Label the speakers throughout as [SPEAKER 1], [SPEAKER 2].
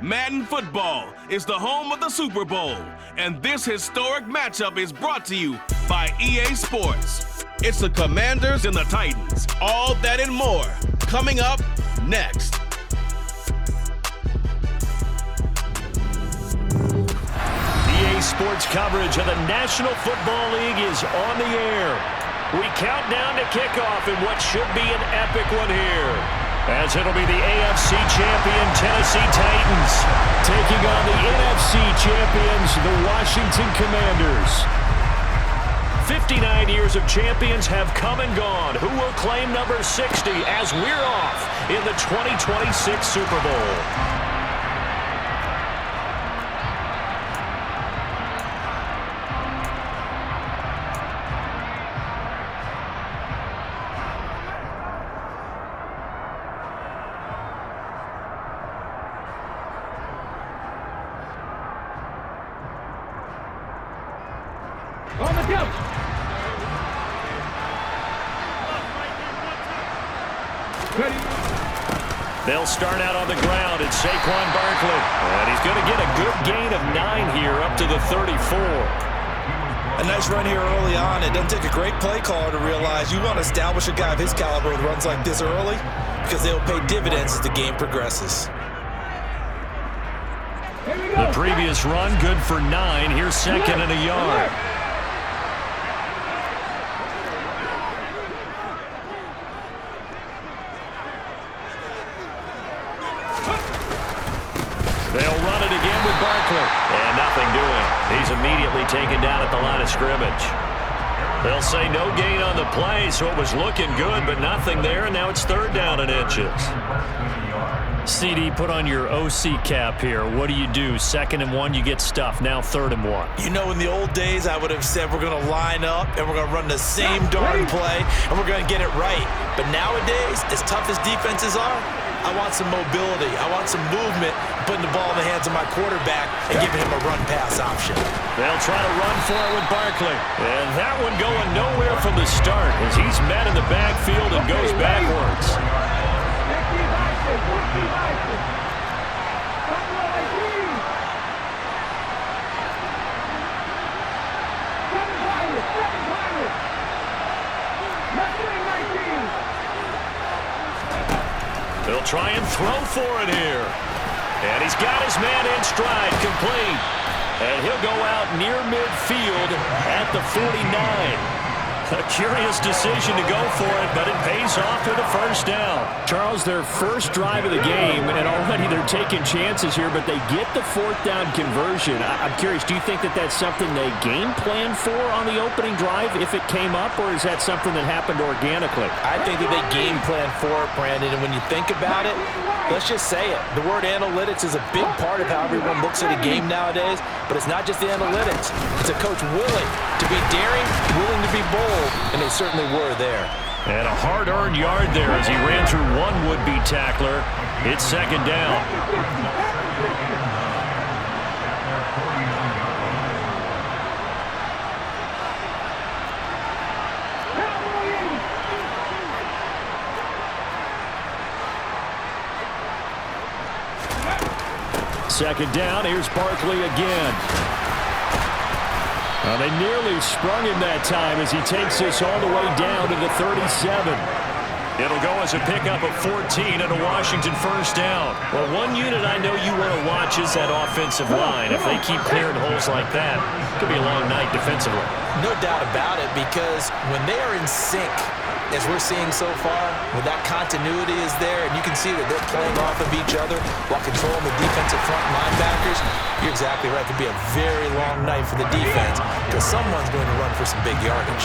[SPEAKER 1] Madden Football is the home of the Super Bowl, and this historic matchup is brought to you by EA Sports. It's the Commanders and the Titans. All that and more coming up next.
[SPEAKER 2] EA Sports coverage of the National Football League is on the air. We count down to kickoff in what should be an epic one here, as it'll be the AFC champion Tennessee Titans taking on the NFC champions, the Washington Commanders. 59 years of champions have come and gone. Who will claim number 60 as we're off in the 2026 Super Bowl? They'll start out on the ground. It's Saquon Barkley. And he's going to get a good gain of 9 here up to the 34.
[SPEAKER 3] A nice run here early on. It doesn't take a great play caller to realize you want to establish a guy of his caliber with runs like this early, because they'll pay dividends as the game progresses.
[SPEAKER 2] The previous run good for 9. Here's second and a yard. They'll run it again with Barkley. And nothing doing. He's immediately taken down at the line of scrimmage. They'll say no gain on the play, so it was looking good, but nothing there, and now it's third down and inches. CD, put on your OC cap here. What do you do? 2nd and 1, you get stuffed. Now 3rd and 1.
[SPEAKER 3] You know, in the old days, I would have said we're going to line up and we're going to run the same darn play and we're going to get it right. But nowadays, as tough as defenses are, I want some mobility. I want some movement, putting the ball in the hands of my quarterback and giving him a run-pass option.
[SPEAKER 2] They'll try to run for it with Barkley. And that one going nowhere from the start as he's met in the backfield and goes backwards. They'll try and throw for it here. And he's got his man in stride, complete. And he'll go out near midfield at the 49. A curious decision to go for it, but it pays off with a first down. Charles, their first drive of the game, and already they're taking chances here, but they get the 4th down conversion. I'm curious, do you think that that's something they game planned for on the opening drive if it came up, or is that something that happened organically?
[SPEAKER 3] I think that they game planned for it, Brandon, and when you think about it, let's just say it. The word analytics is a big part of how everyone looks at a game nowadays, but it's not just the analytics. It's a coach willing to be daring, willing to be bold, and they certainly were there.
[SPEAKER 2] And a hard-earned yard there as he ran through one would-be tackler. It's 2nd down. Second down, here's Barkley again. They nearly sprung him that time as he takes this all the way down to the 37. It'll go as a pickup of 14 and a Washington first down. Well, one unit I know you want to watch is that offensive line. If they keep clearing holes like that, it could be a long night defensively.
[SPEAKER 3] No doubt about it, because when they are in sync, as we're seeing so far, when that continuity is there, and you can see that they're playing off of each other while controlling the defensive front linebackers, you're exactly right. It could be a very long night for the defense because someone's going to run for some big yardage.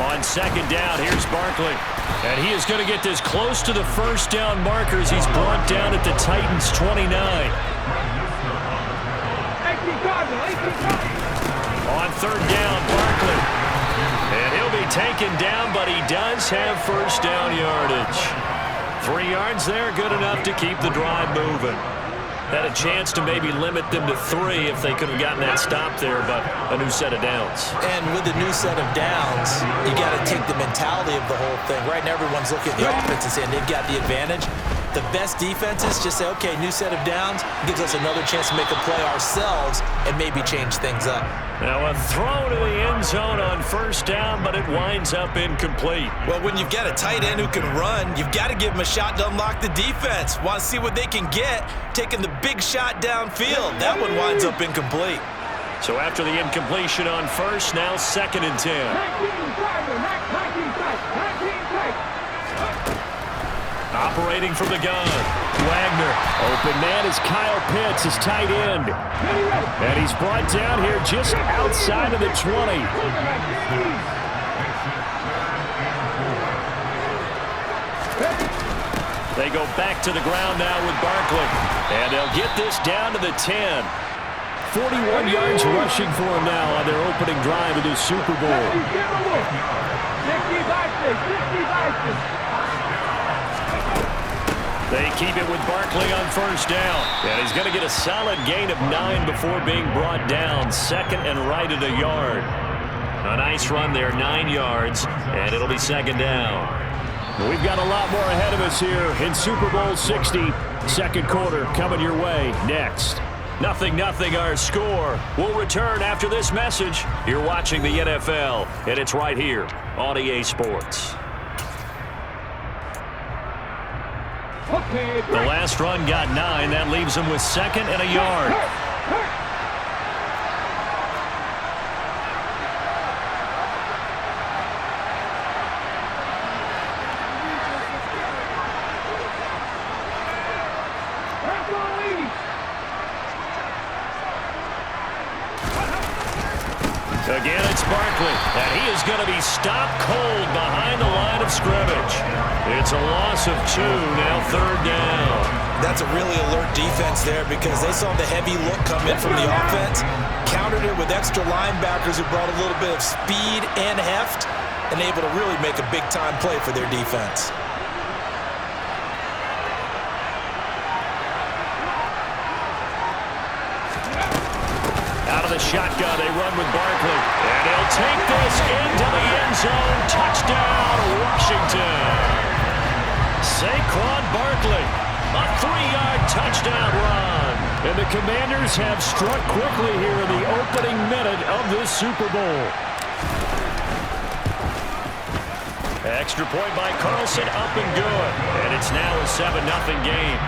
[SPEAKER 2] On 2nd down, here's Barkley. And he is going to get this close to the first down markers. He's brought down at the Titans' 29. On 3rd down, Barkley. And he'll be taken down, but he does have first down yardage. 3 yards there, good enough to keep the drive moving. Had a chance to maybe limit them to 3 if they could have gotten that stop there, but a new set of downs.
[SPEAKER 3] And with the new set of downs, you got to take the mentality of the whole thing. Right now, everyone's looking at the offense and saying they've got the advantage. The best defenses just say, okay, new set of downs gives us another chance to make a play ourselves and maybe change things up.
[SPEAKER 2] Now a throw to the end zone on first down, but it winds up incomplete.
[SPEAKER 3] Well, when you've got a tight end who can run, you've got to give him a shot to unlock the defense. Want to see what they can get, taking the big shot downfield. That one winds up incomplete.
[SPEAKER 2] So after the incompletion on first, now 2nd and 10. Operating from the gun, Wagner. Open man is Kyle Pitts, his tight end. And he's brought down here just outside of the 20. They go back to the ground now with Barkley. And they'll get this down to the 10. 41 yards rushing for him now on their opening drive of this Super Bowl. They keep it with Barkley on first down. And he's going to get a solid gain of 9 before being brought down. 2nd and right at a yard. A nice run there, 9 yards, and it'll be 2nd down. We've got a lot more ahead of us here in Super Bowl 60. 2nd quarter coming your way next. 0-0 our score. We'll return after this message. You're watching the NFL, and it's right here on EA Sports. The last run got 9. That leaves him with 2nd and a yard. Again, it's Barkley, and he is going to be stopped cold behind the line of scrimmage. It's a loss of 2, now 3rd down.
[SPEAKER 3] That's a really alert defense there because they saw the heavy look come in from the offense, countered it with extra linebackers who brought a little bit of speed and heft, and able to really make a big-time play for their defense.
[SPEAKER 2] Out of the shotgun, they run with Barkley. And he'll take this into the end zone. Touchdown, Washington. Saquon Barkley, a 3-yard touchdown run. And the Commanders have struck quickly here in the opening minute of this Super Bowl. Extra point by Carlson, up and good. And it's now a 7-0 game.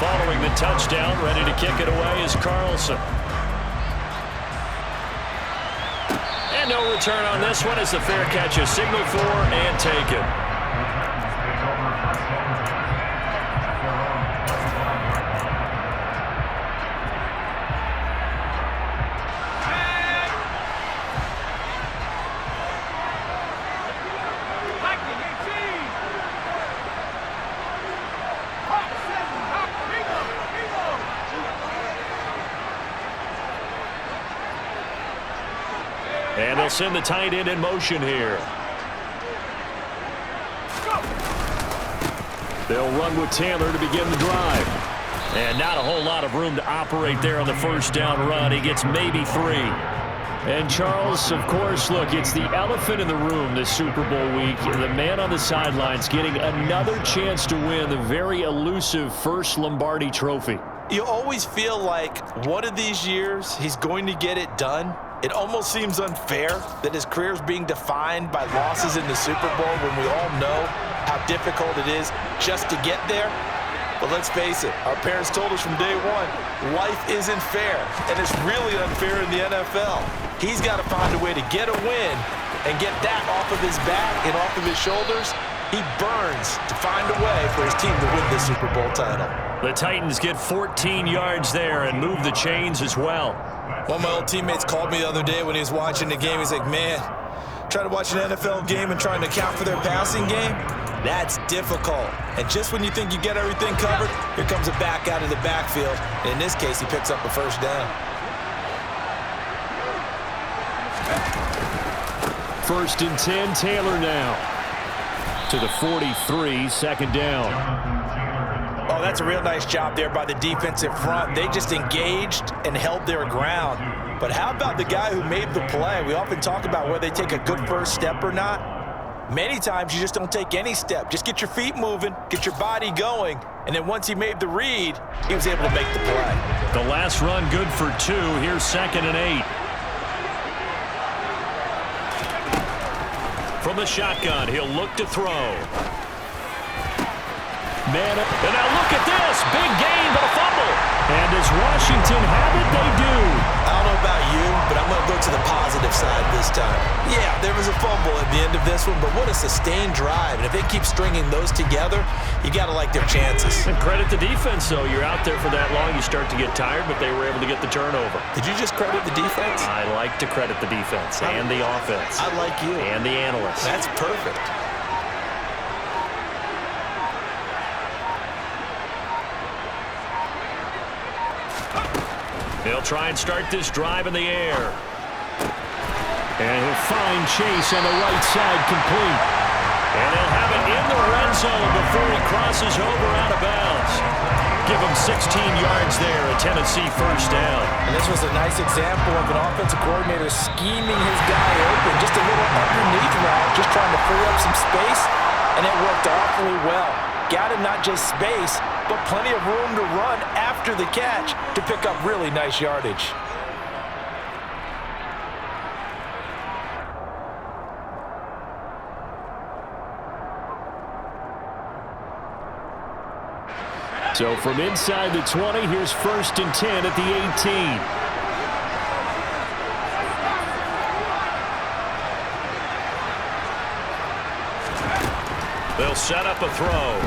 [SPEAKER 2] Following the touchdown, ready to kick it away is Carlson. And no return on this one as the fair catch is signaled for and taken. And they'll send the tight end in motion here. They'll run with Taylor to begin the drive. And not a whole lot of room to operate there on the first down run. He gets maybe 3. And Charles, of course, look, it's the elephant in the room this Super Bowl week. The man on the sidelines getting another chance to win the very elusive first Lombardi trophy.
[SPEAKER 3] You always feel like one of these years he's going to get it done. It almost seems unfair that his career is being defined by losses in the Super Bowl when we all know how difficult it is just to get there. But let's face it, our parents told us from day one, life isn't fair, and it's really unfair in the NFL. He's got to find a way to get a win and get that off of his back and off of his shoulders. He burns to find a way for his team to win this Super Bowl title.
[SPEAKER 2] The Titans get 14 yards there and move the chains as well.
[SPEAKER 3] One of my old teammates called me the other day when he was watching the game. He's like, man, trying to watch an NFL game and trying to account for their passing game, that's difficult. And just when you think you get everything covered, here comes a back out of the backfield. And in this case, he picks up a first down.
[SPEAKER 2] 1st and 10, Taylor now. to the 43, second down.
[SPEAKER 3] Oh, that's a real nice job there by the defensive front. They just engaged and held their ground. But how about the guy who made the play? We often talk about whether they take a good first step or not. Many times you just don't take any step. Just get your feet moving, get your body going, and then once he made the read, he was able to make the play.
[SPEAKER 2] The last run good for 2. Here's 2nd and 8. From the shotgun, he'll look to throw. Man, and now look at this. Big gain, but a fumble. And does Washington have it? They do.
[SPEAKER 3] I don't know about you, but I'm going to go to the positive side this time. Yeah, there was a fumble at the end of this one, but what a sustained drive. And if they keep stringing those together, you got to like their chances.
[SPEAKER 2] And credit the defense, though. You're out there for that long, you start to get tired, but they were able to get the turnover.
[SPEAKER 3] Did you just credit the defense?
[SPEAKER 2] I like to credit the defense and the offense.
[SPEAKER 3] I like you.
[SPEAKER 2] And the analysts.
[SPEAKER 3] That's perfect.
[SPEAKER 2] They'll try and start this drive in the air. And he'll find Chase on the right side complete. And they'll have it in the red zone before he crosses over out of bounds. Give him 16 yards there, a Tennessee first down.
[SPEAKER 3] And this was a nice example of an offensive coordinator scheming his guy open. Just a little underneath route, just trying to free up some space. And it worked awfully well. Got him not just space, but plenty of room to run after the catch to pick up really nice yardage.
[SPEAKER 2] So from inside the 20, here's 1st and 10 at the 18. They'll set up a throw.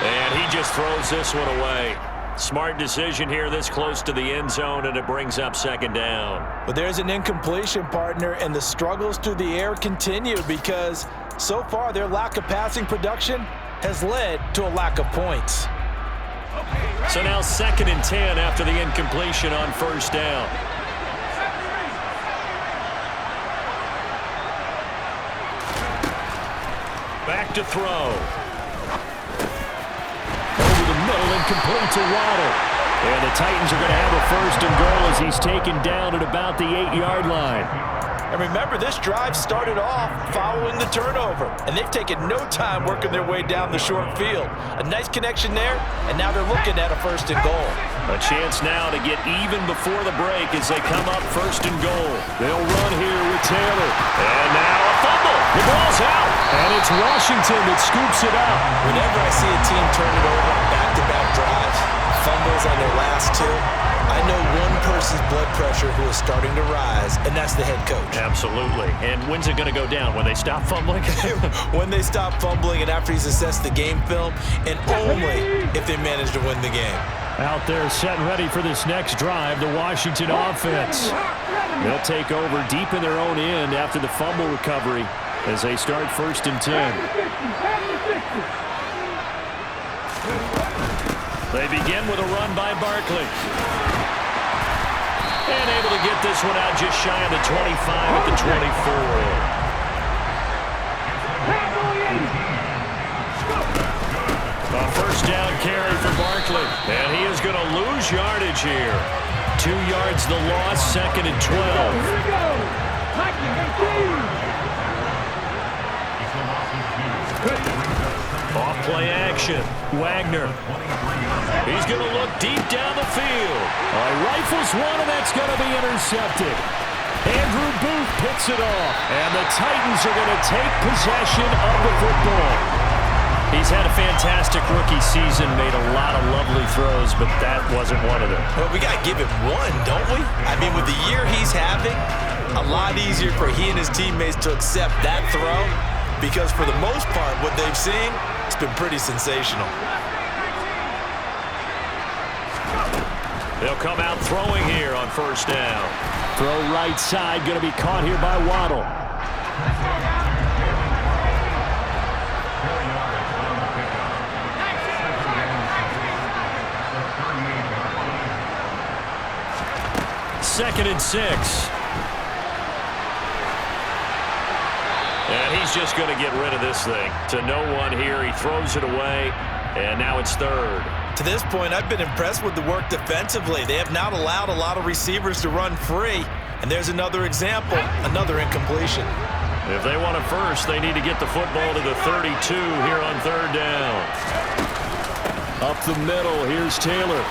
[SPEAKER 2] And he just throws this one away. Smart decision here this close to the end zone, and it brings up 2nd down.
[SPEAKER 3] But there's an incompletion, partner, and the struggles through the air continue because so far their lack of passing production has led to a lack of points.
[SPEAKER 2] So now 2nd and 10 after the incompletion on 1st down. Back to throw. Over the middle and complete to Waddle. And the Titans are going to have a 1st and goal as he's taken down at about the 8-yard line.
[SPEAKER 3] And remember, this drive started off following the turnover, and they've taken no time working their way down the short field. A nice connection there, and now they're looking at a 1st and goal.
[SPEAKER 2] A chance now to get even before the break as they come up 1st and goal. They'll run here with Taylor. And now a fumble. The ball's out. And it's Washington that scoops it out.
[SPEAKER 3] Whenever I see a team turn it over on back-to-back drives, fumbles on their last 2, I know one person's blood pressure who is starting to rise, and that's the head coach.
[SPEAKER 2] Absolutely. And when's it going to go down? When they stop fumbling?
[SPEAKER 3] When they stop fumbling and after he's assessed the game film, and only if they manage to win the game.
[SPEAKER 2] Out there set and ready for this next drive, the Washington offense. They'll take over deep in their own end after the fumble recovery as they start 1st and 10. They begin with a run by Barkley. And able to get this one out just shy of the 25 at the 24. A 1st down carry for Barkley. And he is going to lose yardage here. 2 yards the loss, 2nd and 12. Off play action. Wagner. He's going to look deep down the field. Rifles one, and that's going to be intercepted. Andrew Booth picks it off. And the Titans are going to take possession of the football. He's had a fantastic rookie season, made a lot of lovely throws, but that wasn't one of them.
[SPEAKER 3] Well, we got to give him one, don't we? I mean, with the year he's having, a lot easier for he and his teammates to accept that throw because for the most part, what they've seen, it's been pretty sensational.
[SPEAKER 2] They'll come out throwing here on 1st down. Throw right side, going to be caught here by Waddle. Second and 6. He's just going to get rid of this thing. To no one here. He throws it away, and now it's third.
[SPEAKER 3] To this point, I've been impressed with the work defensively. They have not allowed a lot of receivers to run free. And there's another example, another incompletion.
[SPEAKER 2] If they want a first, they need to get the football to the 32 here on third down. Up the middle, here's Taylor.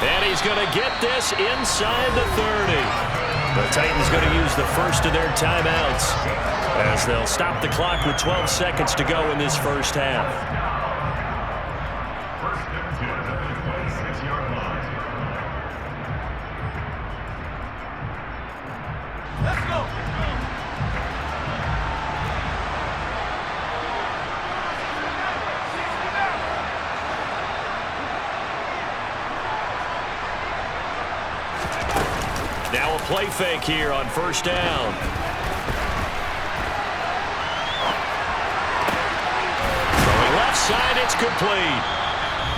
[SPEAKER 2] And he's going to get this inside the 30. The Titans going to use the first of their timeouts as they'll stop the clock with 12 seconds to go in this first half. Now a play fake here on first down. Throwing left side, it's complete.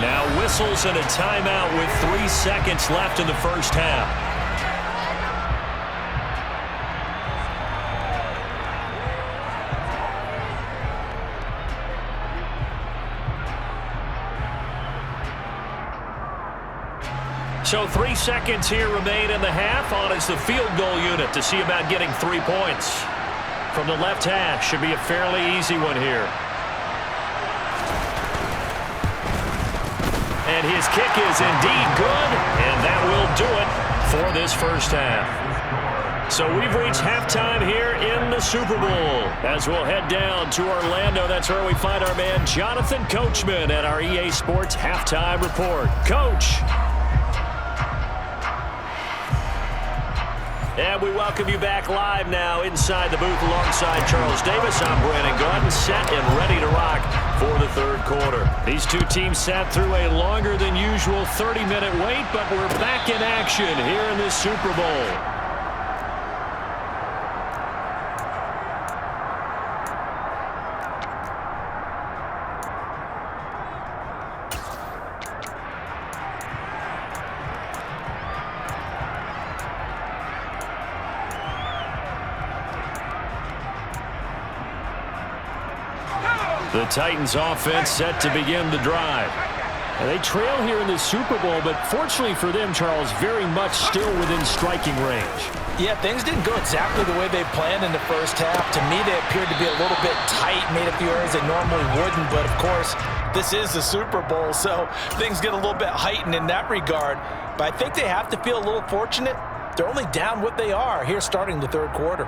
[SPEAKER 2] Now whistles and a timeout with 3 seconds left in the first half. So 3 seconds here remain in the half. On is the field goal unit to see about getting 3 points. From the left hash, should be a fairly easy one here. And his kick is indeed good, and that will do it for this first half. So we've reached halftime here in the Super Bowl. As we'll head down to Orlando, that's where we find our man Jonathan Coachman at our EA Sports Halftime Report. Coach. And we welcome you back live now inside the booth alongside Charles Davis. I'm Brandon Gordon, set and ready to rock for the third quarter. These two teams sat through a longer than usual 30-minute wait, but we're back in action here in this Super Bowl. The Titans offense set to begin the drive. And they trail here in the Super Bowl, but fortunately for them, Charles, very much still within striking range.
[SPEAKER 3] Yeah, things didn't go exactly the way they planned in the first half. To me, they appeared to be a little bit tight, made a few errors they normally wouldn't. But, of course, this is the Super Bowl, so things get a little bit heightened in that regard. But I think they have to feel a little fortunate. They're only down what they are here starting the third quarter.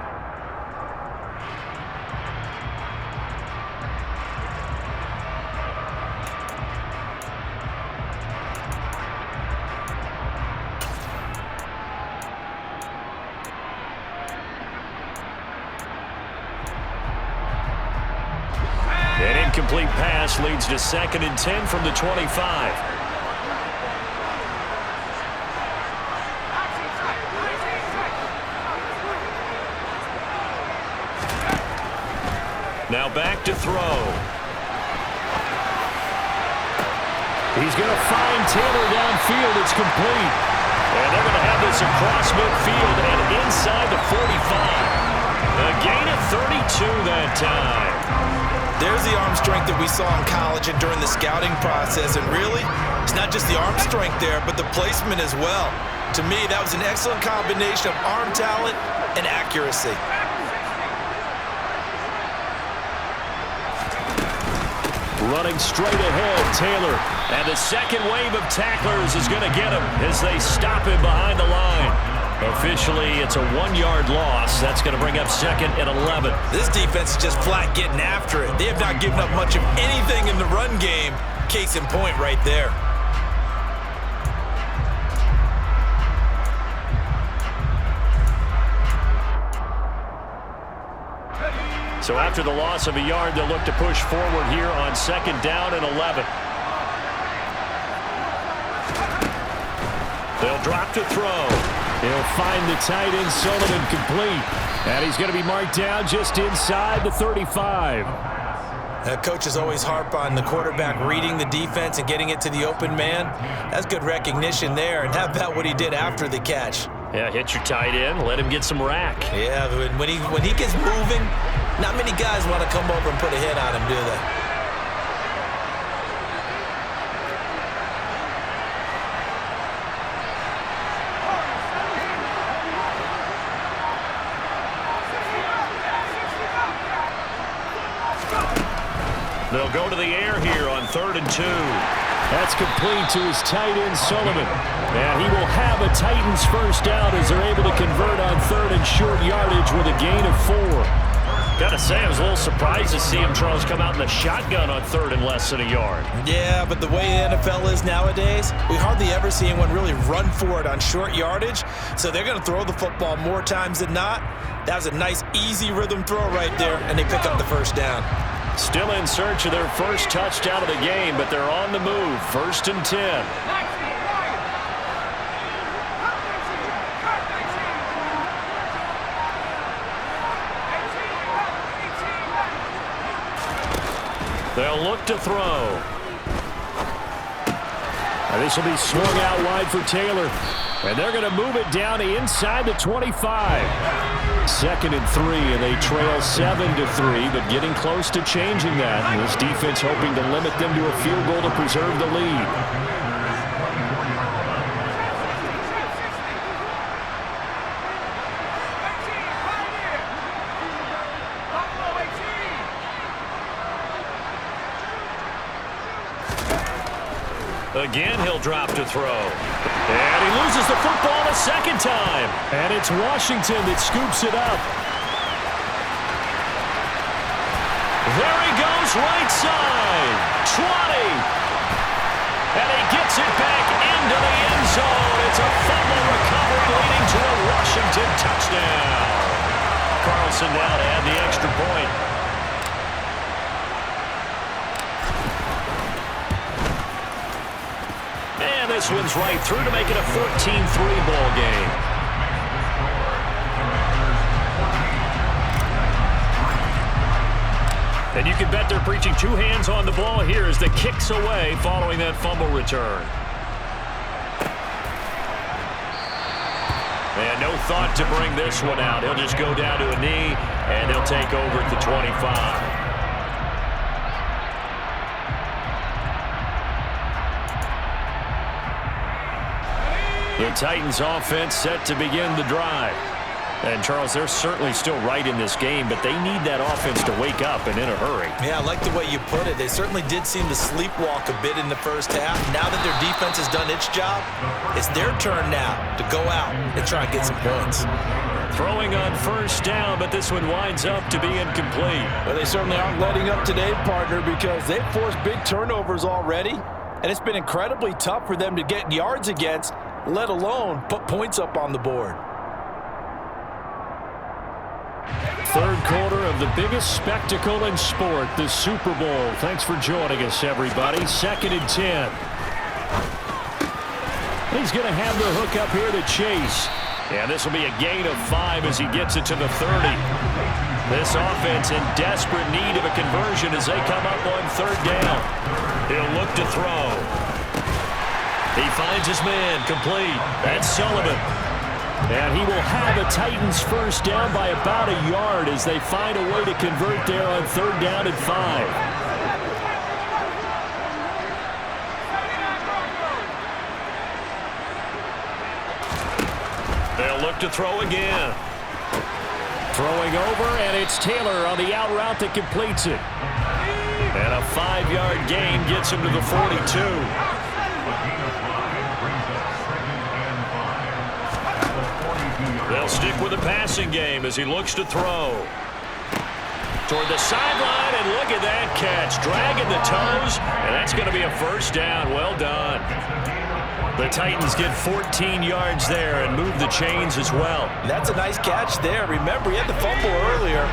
[SPEAKER 2] An incomplete pass leads to 2nd and 10 from the 25. Now back to throw. He's going to find Taylor downfield. It's complete. And they're going to have this across midfield and inside the 45. A gain of 32 that time.
[SPEAKER 3] There's the arm strength that we saw in college and during the scouting process. And really, it's not just the arm strength there, but the placement as well. To me, that was an excellent combination of arm talent and accuracy.
[SPEAKER 2] Running straight ahead, Taylor. And the second wave of tacklers is going to get him as they stop him behind the line. Officially, it's a 1-yard loss. That's going to bring up 2nd and 11.
[SPEAKER 3] This defense is just flat getting after it. They have not given up much of anything in the run game. Case in point right there.
[SPEAKER 2] So after the loss of a yard, they'll look to push forward here on 2nd down and 11. They'll drop to throw. He'll find the tight end, Sullivan, complete. And he's going to be marked down just inside the 35.
[SPEAKER 3] Coaches always harp on the quarterback reading the defense and getting it to the open man. That's good recognition there. And how about what he did after the catch?
[SPEAKER 2] Yeah, hit your tight end, let him get some rack.
[SPEAKER 3] Yeah, when he gets moving, not many guys want to come over and put a hit on him, do they?
[SPEAKER 2] They'll go to the air here on 3rd and 2. That's complete to his tight end, Sullivan. And he will have a Titans first down as they're able to convert on 3rd and short yardage with a gain of 4. Gotta say, I was a little surprised to see him, Charles, come out in the shotgun on 3rd and less than a yard.
[SPEAKER 3] Yeah, but the way the NFL is nowadays, we hardly ever see anyone really run for it on short yardage. So they're going to throw the football more times than not. That was a nice, easy rhythm throw right there, and they pick up the first down.
[SPEAKER 2] Still in search of their first touchdown of the game, but they're on the move. 1st and 10. They'll look to throw. And this will be swung out wide for Taylor. And they're going to move it down inside the 25. 2nd and 3, and they trail 7-3, but getting close to changing that. And this defense hoping to limit them to a field goal to preserve the lead. Again, he'll drop to throw. And he loses the football a second time. And it's Washington that scoops it up. There he goes, right side. 20. And he gets it back into the end zone. It's a fumble recovery leading to a Washington touchdown. Carlson now to add the extra point. This one's right through to make it a 14-3 ball game. And you can bet they're preaching 2 hands on the ball here as the kick's away following that fumble return. And no thought to bring this one out. He'll just go down to a knee, and they'll take over at the 25. The Titans offense set to begin the drive. And, Charles, they're certainly still right in this game, but they need that offense to wake up and in a hurry. Yeah, I like the way you put it. They certainly did seem to sleepwalk a bit in the first half. Now that their defense has done its job, it's their turn now to go out and try and get some points. Throwing on first down, but this one winds up to be incomplete.
[SPEAKER 4] Well, they certainly aren't letting up today, partner, because they've forced big turnovers already, and it's been incredibly tough for them to get yards against, let alone put points up on the board.
[SPEAKER 2] Third quarter of the biggest spectacle in sport, the Super Bowl. Thanks for joining us, everybody. 2nd and 10. He's going to have the hook up here to Chase. And this will be a gain of 5 as he gets it to the 30. This offense in desperate need of a conversion as they come up on 3rd down. He'll look to throw. He finds his man complete. That's Sullivan. And he will have a Titans first down by about a yard as they find a way to convert there on 3rd down and 5. They'll look to throw again. Throwing over, and it's Taylor on the out route that completes it. And a 5-yard gain gets him to the 42. They'll stick with the passing game as he looks to throw. Toward the sideline, and look at that catch. Dragging the toes, and that's going to be a first down. Well done. The Titans get 14 yards there and move the chains as well.
[SPEAKER 4] That's a nice catch there. Remember, he had the fumble earlier.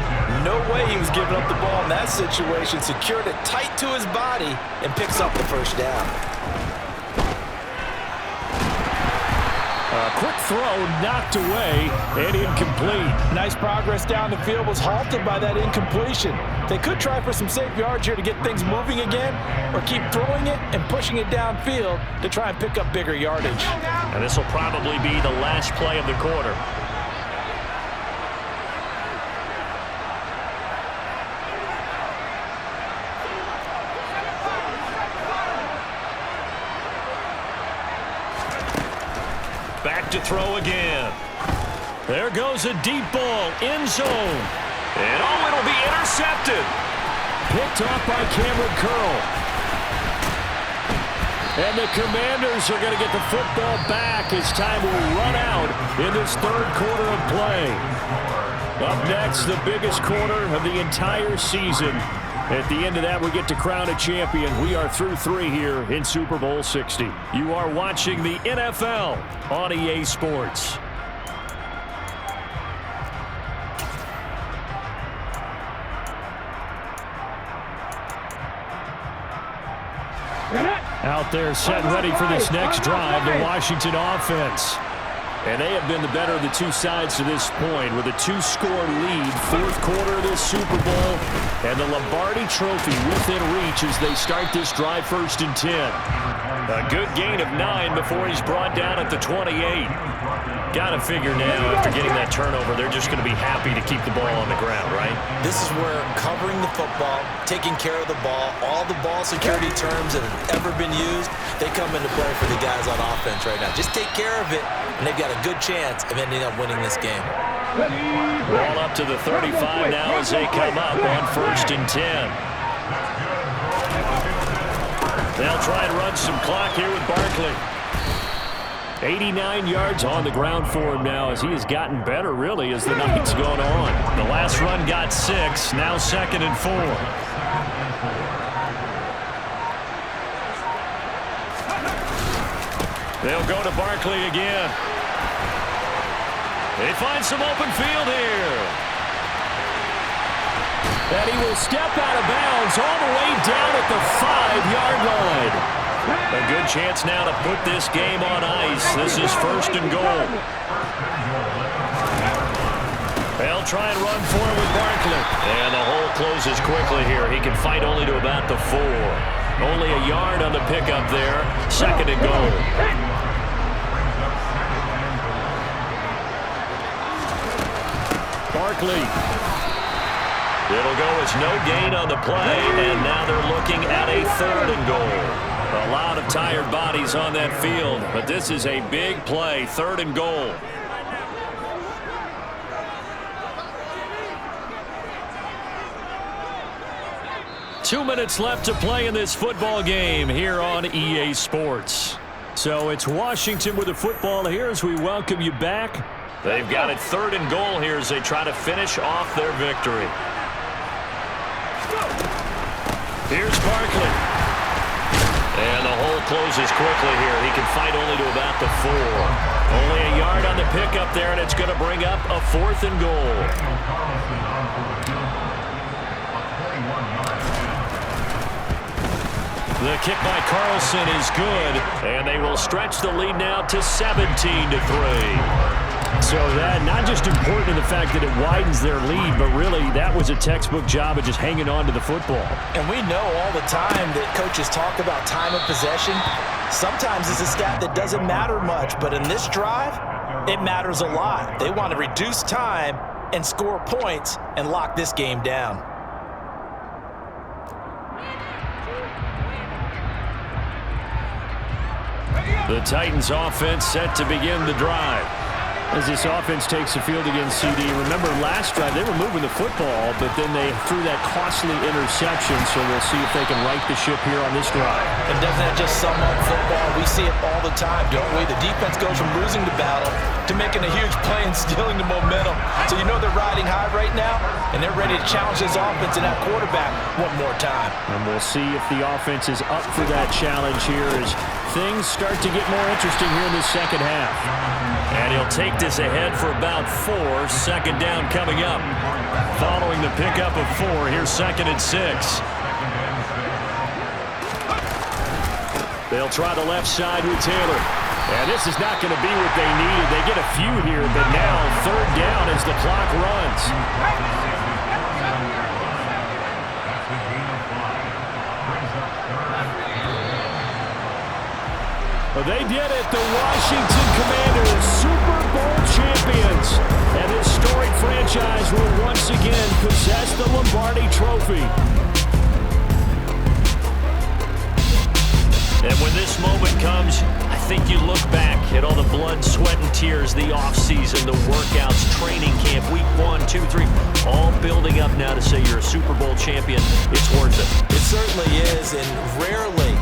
[SPEAKER 4] No way he was giving up the ball in that situation. Secured it tight to his body and picks up the first down.
[SPEAKER 2] Quick throw knocked away and incomplete.
[SPEAKER 4] Nice progress down the field, was halted by that incompletion. They could try for some safe yards here to get things moving again, or keep throwing it and pushing it downfield to try and pick up bigger yardage.
[SPEAKER 2] And this will probably be the last play of the quarter. Back to throw again. There goes a deep ball, end zone. And oh, it'll be intercepted. Picked off by Cameron Curl. And the Commanders are going to get the football back as time will run out in this third quarter of play. Up next, the biggest quarter of the entire season. At the end of that, we get to crown a champion. We are through 3 here in Super Bowl 60. You are watching the NFL on EA Sports. Out there set ready for this next drive, the Washington offense. And they have been the better of the two sides to this point with a 2-score lead. Fourth quarter of this Super Bowl. And the Lombardi Trophy within reach as they start this drive 1st and 10. A good gain of 9 before he's brought down at the 28. Got to figure now after getting that turnover, they're just going to be happy to keep the ball on the ground, right?
[SPEAKER 3] This is where covering the football, taking care of the ball, all the ball security terms that have ever been used, they come into play for the guys on offense right now. Just take care of it, and they've got a good chance of ending up winning this game.
[SPEAKER 2] Ball up to the 35 now as they come up on 1st and 10. They'll try and run some clock here with Barkley. 89 yards on the ground for him now as he has gotten better, really, as the night's gone on. The last run got 6, now 2nd and 4. They'll go to Barkley again. They find some open field here. And he will step out of bounds all the way down at the 5-yard line. A good chance now to put this game on ice. This is 1st and goal. They'll try and run for it with Barkley. And the hole closes quickly here. He can fight only to about the 4. Only a yard on the pickup there. 2nd and goal. Barkley. It'll go as no gain on the play, and now they're looking at a 3rd and goal. A lot of tired bodies on that field, but this is a big play, 3rd and goal. Two minutes left to play in this football game here on EA Sports. So it's Washington with the football here as we welcome you back. They've got it 3rd and goal here as they try to finish off their victory. Here's Barkley. And the hole closes quickly here. He can fight only to about the 4. Only a yard on the pickup there, and it's going to bring up a 4th and goal. The kick by Carlson is good, and they will stretch the lead now to 17-3. So that not just important in the fact that it widens their lead, but really that was a textbook job of just hanging on to the football.
[SPEAKER 3] And we know all the time that coaches talk about time of possession. Sometimes it's a stat that doesn't matter much, but in this drive, it matters a lot. They want to reduce time and score points and lock this game down.
[SPEAKER 2] The Titans offense set to begin the drive. As this offense takes the field against CD. Remember last drive, they were moving the football, but then they threw that costly interception, so we'll see if they can right the ship here on this drive.
[SPEAKER 3] And doesn't that just sum up football? We see it all the time, don't we? The defense goes from losing the battle to making a huge play and stealing the momentum. So you know they're riding high right now, and they're ready to challenge this offense and that quarterback one more time. And
[SPEAKER 2] we'll see if the offense is up for that challenge here as things start to get more interesting here in the second half. And he'll take this ahead for about 4. 2nd down coming up. Following the pickup of 4, here's 2nd and 6. They'll try the left side with Taylor. And this is not going to be what they needed. They get a few here, but now third down as the clock runs. Well, they did it. The Washington Commanders, Super Bowl champions. And this storied franchise will once again possess the Lombardi Trophy. And when this moment comes, I think you look back at all the blood, sweat, and tears, the offseason, the workouts, training camp, week 1, 2, 3, all building up now to say you're a Super Bowl champion. It's worth it.
[SPEAKER 3] It certainly is, and rarely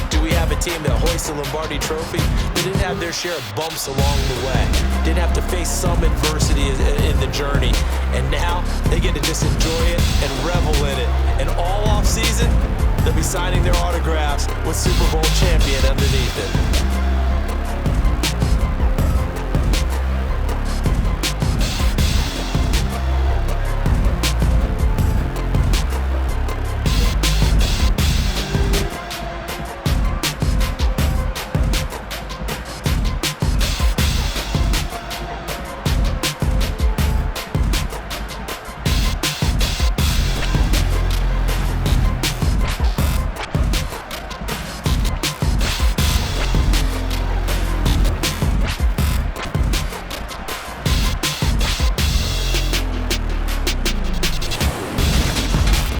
[SPEAKER 3] do we have a team that hoists the Lombardi Trophy that didn't have their share of bumps along the way, didn't have to face some adversity in the journey, and now they get to just enjoy it and revel in it. And all offseason, they'll be signing their autographs with Super Bowl champion underneath it.